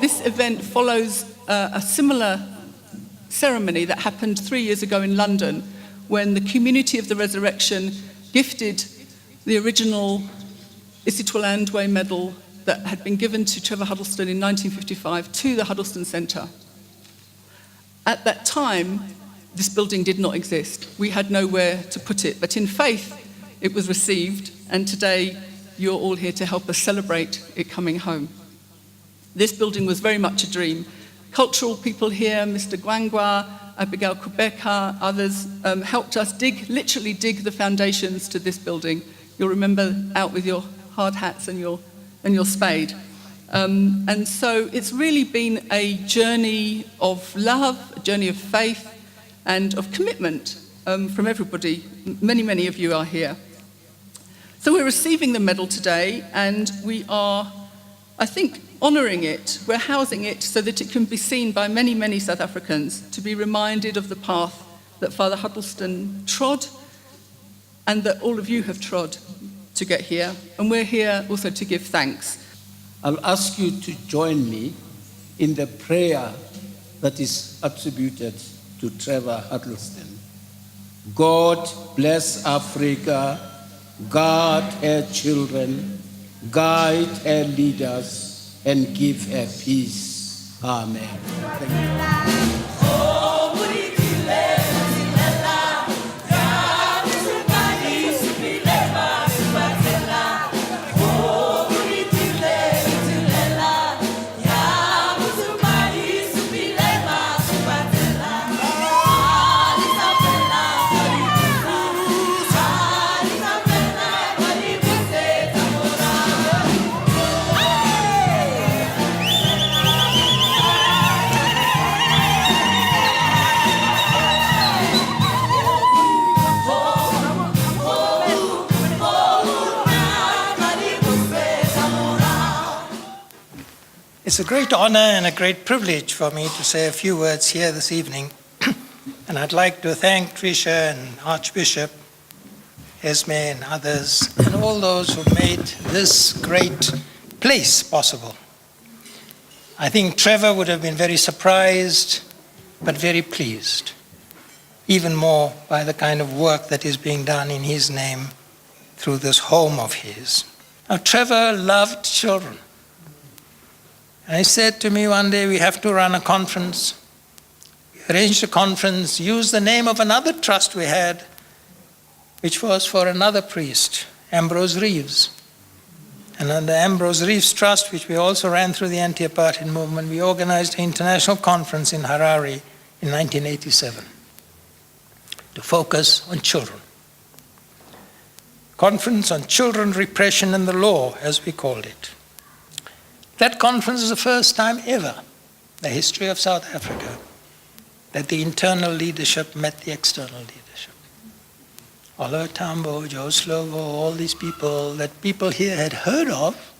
This event follows a similar ceremony that happened 3 years ago in London, when the Community of the Resurrection gifted the original Isithwalandwe medal that had been given to Trevor Huddleston in 1955 to the Huddleston Centre. At that time, this building did not exist. We had nowhere to put it, but in faith, it was received, and today you're all here to help us celebrate it coming home. This building was very much a dream. Cultural people here, Mr. Gwangwa, Abigail Kubeka, others helped us literally dig the foundations to this building. You'll remember out with your hard hats and your spade. And so it's really been a journey of love, a journey of faith, and of commitment from everybody. Many, many of you are here. So we're receiving the medal today, and we are, I think, honouring it. We're housing it so that it can be seen by many, many South Africans, to be reminded of the path that Father Huddleston trod and that all of you have trod to get here. And we're here also to give thanks. I'll ask you to join me in the prayer that is attributed to Trevor Huddleston. God bless Africa, guard her children, guide her leaders, and give her peace. Amen. Thank you. It's a great honor and a great privilege for me to say a few words here this evening. And I'd like to thank Trisha and Archbishop, Esme and others, and all those who made this great place possible. I think Trevor would have been very surprised, but very pleased, even more by the kind of work that is being done in his name through this home of his. Now, Trevor loved children. And he said to me one day, we have to run a conference. We arranged a conference, used the name of another trust we had, which was for another priest, Ambrose Reeves. And under Ambrose Reeves' trust, which we also ran through the anti-apartheid movement, we organized an international conference in Harare in 1987 to focus on children. Conference on Children, Repression and the Law, as we called it. That conference is the first time ever in the history of South Africa that the internal leadership met the external leadership. Oliver Tambo, Joe Slovo, all these people that people here had heard of,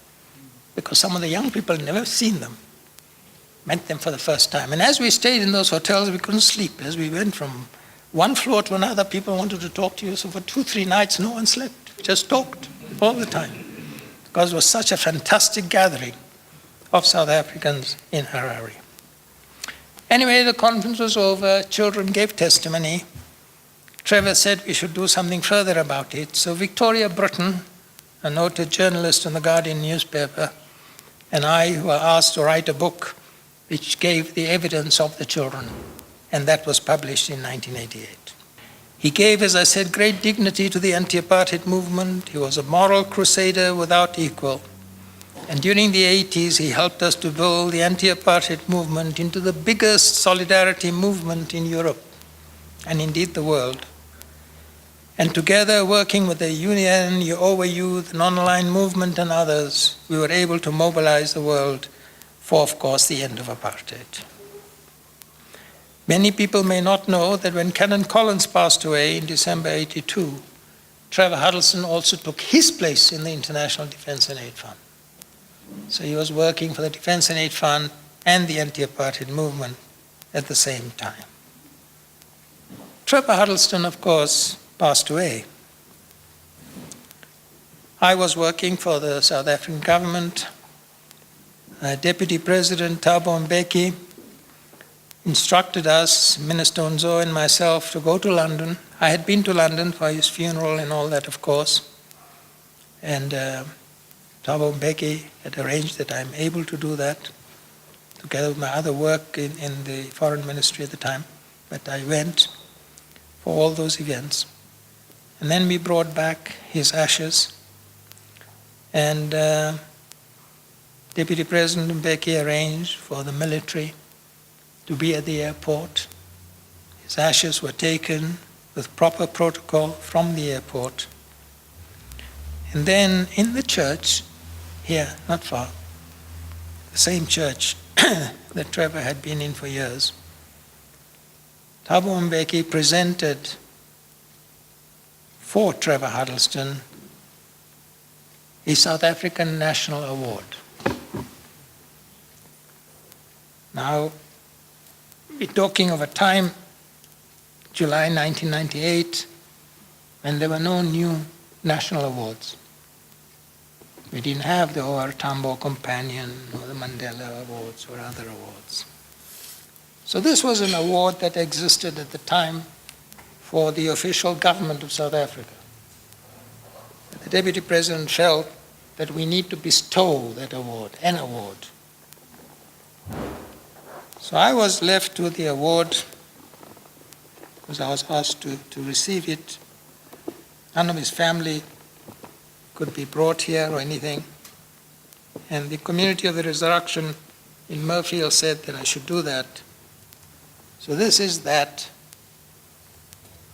because some of the young people had never seen them, met them for the first time. And as we stayed in those hotels, we couldn't sleep. As we went from one floor to another, people wanted to talk to you. So for 2-3 nights, no one slept, just talked all the time, because it was such a fantastic gathering of South Africans in Harare. Anyway, the conference was over, children gave testimony. Trevor said we should do something further about it. So Victoria Britton, a noted journalist in the Guardian newspaper, and I were asked to write a book which gave the evidence of the children, and that was published in 1988. He gave, as I said, great dignity to the anti-apartheid movement. He was a moral crusader without equal. And during the 80s, he helped us to build the anti-apartheid movement into the biggest solidarity movement in Europe, and indeed the world. And together, working with the Union, Over Youth, Non-Aligned Movement and others, we were able to mobilize the world for, of course, the end of apartheid. Many people may not know that when Canon Collins passed away in December 82, Trevor Huddleston also took his place in the International Defence and Aid Fund. So he was working for the Defence and Aid Fund and the anti-apartheid movement at the same time. Trevor Huddleston, of course, passed away. I was working for the South African government. Deputy President Thabo Mbeki instructed us, Minister Nzo and myself, to go to London. I had been to London for his funeral and all that, of course. And Thabo Mbeki had arranged that I'm able to do that, together with my other work in the Foreign Ministry at the time. But I went for all those events. And then we brought back his ashes. And Deputy President Mbeki arranged for the military to be at the airport. His ashes were taken with proper protocol from the airport. And then in the church, here, not far, the same church that Trevor had been in for years, Thabo Mbeki presented for Trevor Huddleston a South African National Award. Now, we're talking of a time, July 1998, when there were no new national awards. We didn't have the O.R. Tambo Companion or the Mandela Awards or other awards. So this was an award that existed at the time for the official government of South Africa. The Deputy President felt that we need to bestow that award, an award. So I was left with the award because I was asked to receive it. None of his family could be brought here or anything. And the Community of the Resurrection in Murfield said that I should do that. So this is that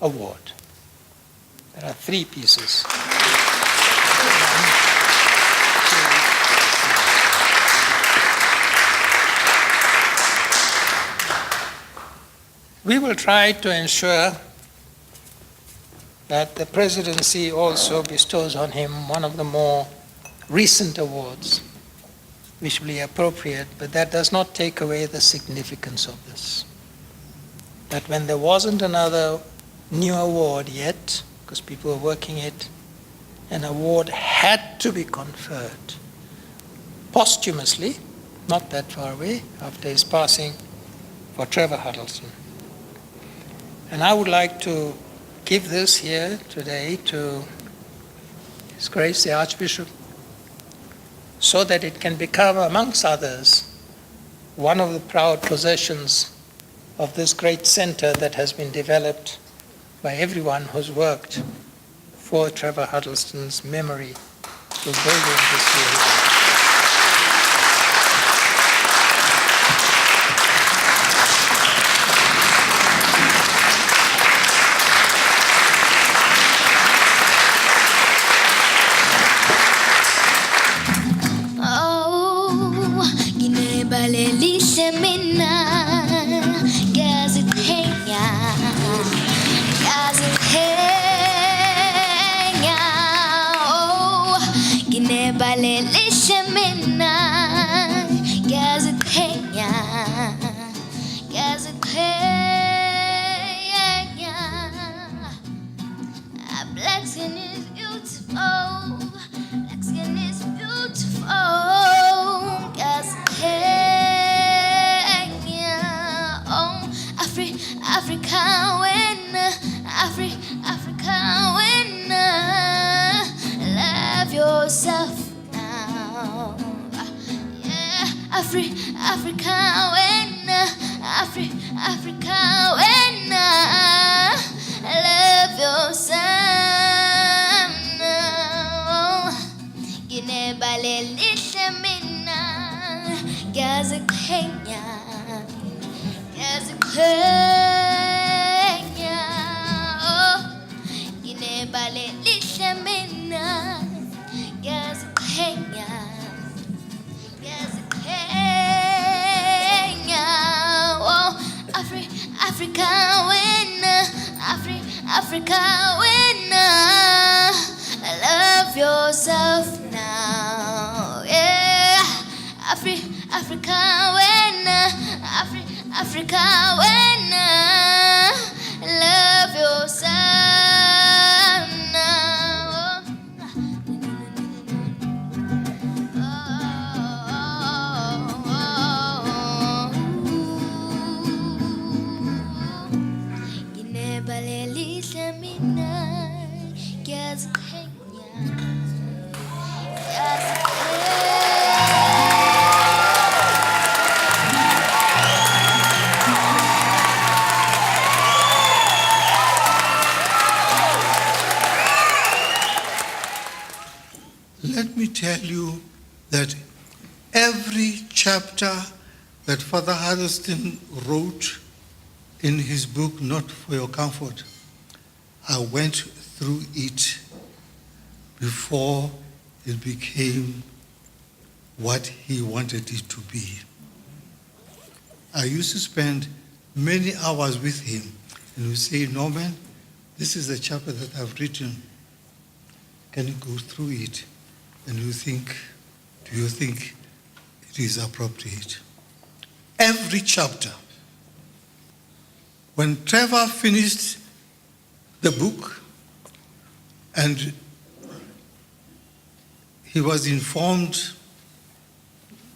award. There are 3 pieces. We will try to ensure that the presidency also bestows on him one of the more recent awards, which will be appropriate, but that does not take away the significance of this. That when there wasn't another new award yet, because people were working it, an award had to be conferred posthumously, not that far away, after his passing, for Trevor Huddleston. And I would like to give this here today to His Grace the Archbishop, so that it can become, amongst others, one of the proud possessions of this great centre that has been developed by everyone who's worked for Trevor Huddleston's memory to building this year. Africa winner, Africa winner. Love yourself now, yeah. Africa winner, Africa winner. Love yourself now. Let me tell you that every chapter that Father Huddleston wrote in his book, Not For Your Comfort, I went through it before it became what he wanted it to be. I used to spend many hours with him, and we say, Norman, this is the chapter that I've written. Can you go through it? And do you think it is appropriate? Every chapter. When Trevor finished the book and he was informed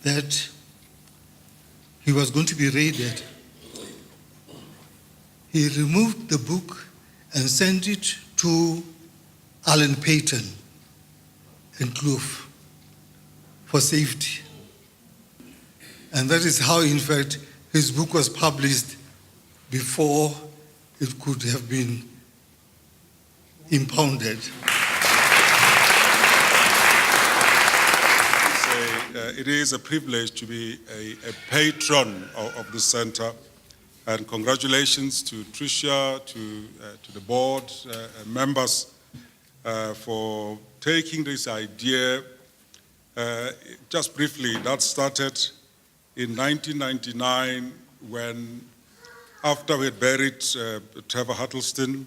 that he was going to be raided, he removed the book and sent it to Alan Payton and Kloof for safety. And that is how, in fact, his book was published before it could have been impounded. It is a privilege to be a patron of the center, and congratulations to Tricia, to the board members for taking this idea. Just briefly, that started in 1999 when, after we had buried Trevor Huddleston,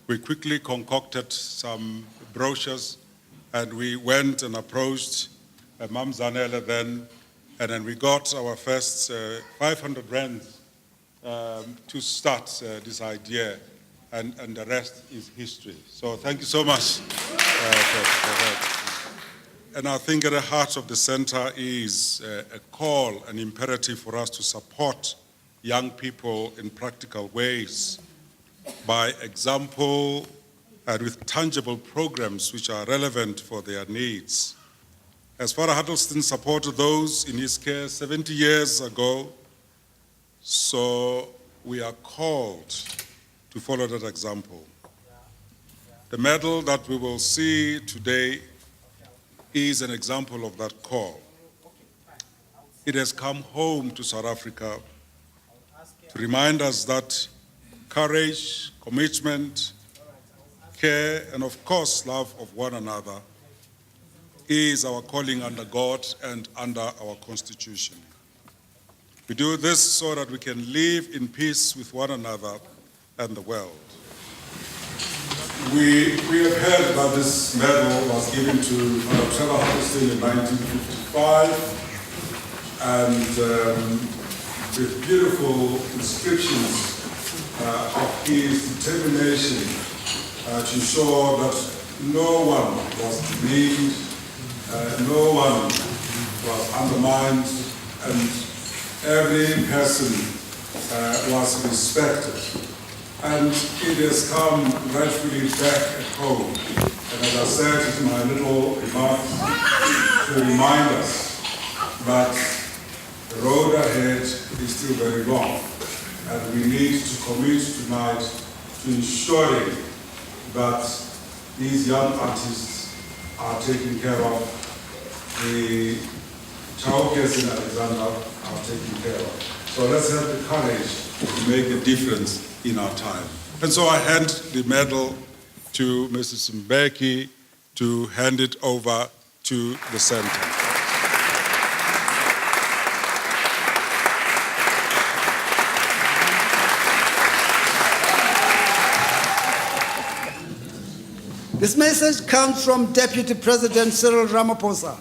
we quickly concocted some brochures and we went and approached Mam Zanele then, and then we got our first 500 rands to start this idea, and the rest is history. So thank you so much for that. And I think at the heart of the center is a call, an imperative for us to support young people in practical ways by example and with tangible programs which are relevant for their needs. As Fr Huddleston supported those in his care 70 years ago, so we are called to follow that example. The medal that we will see today is an example of that call. It has come home to South Africa to remind us that courage, commitment, care, and of course, love of one another is our calling under God and under our Constitution. We do this so that we can live in peace with one another and the world. We have heard that this medal was given to Trevor Huddleston in 1955, and with beautiful inscriptions of his determination to ensure that no one was demeaned, no one was undermined, and every person was respected. And it has come rightfully back at home. And as I said in my little remarks, to remind us that the road ahead is still very long. And we need to commit tonight to ensuring that these young artists are taken care of, the childcares in Alexander are taken care of. So let's have the courage to make a difference in our time. And so I hand the medal to Mrs. Mbeki to hand it over to the center. This message comes from Deputy President Cyril Ramaphosa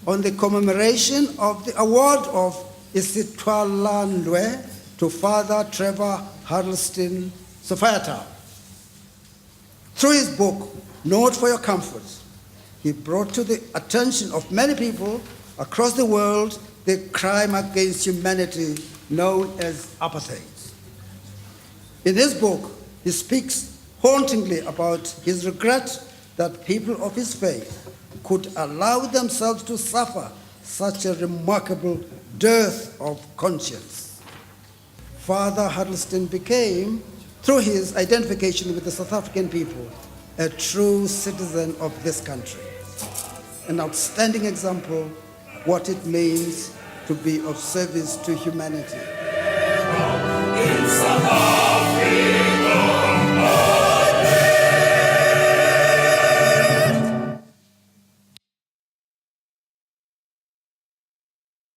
on the commemoration of the award of Isithwalandwe to Father Trevor Huddleston Memorial. Through his book, Naught for Your Comfort, he brought to the attention of many people across the world the crime against humanity known as apartheid. In his book, he speaks hauntingly about his regret that people of his faith could allow themselves to suffer such a remarkable dearth of conscience. Father Huddleston became, through his identification with the South African people, a true citizen of this country, an outstanding example what it means to be of service to humanity.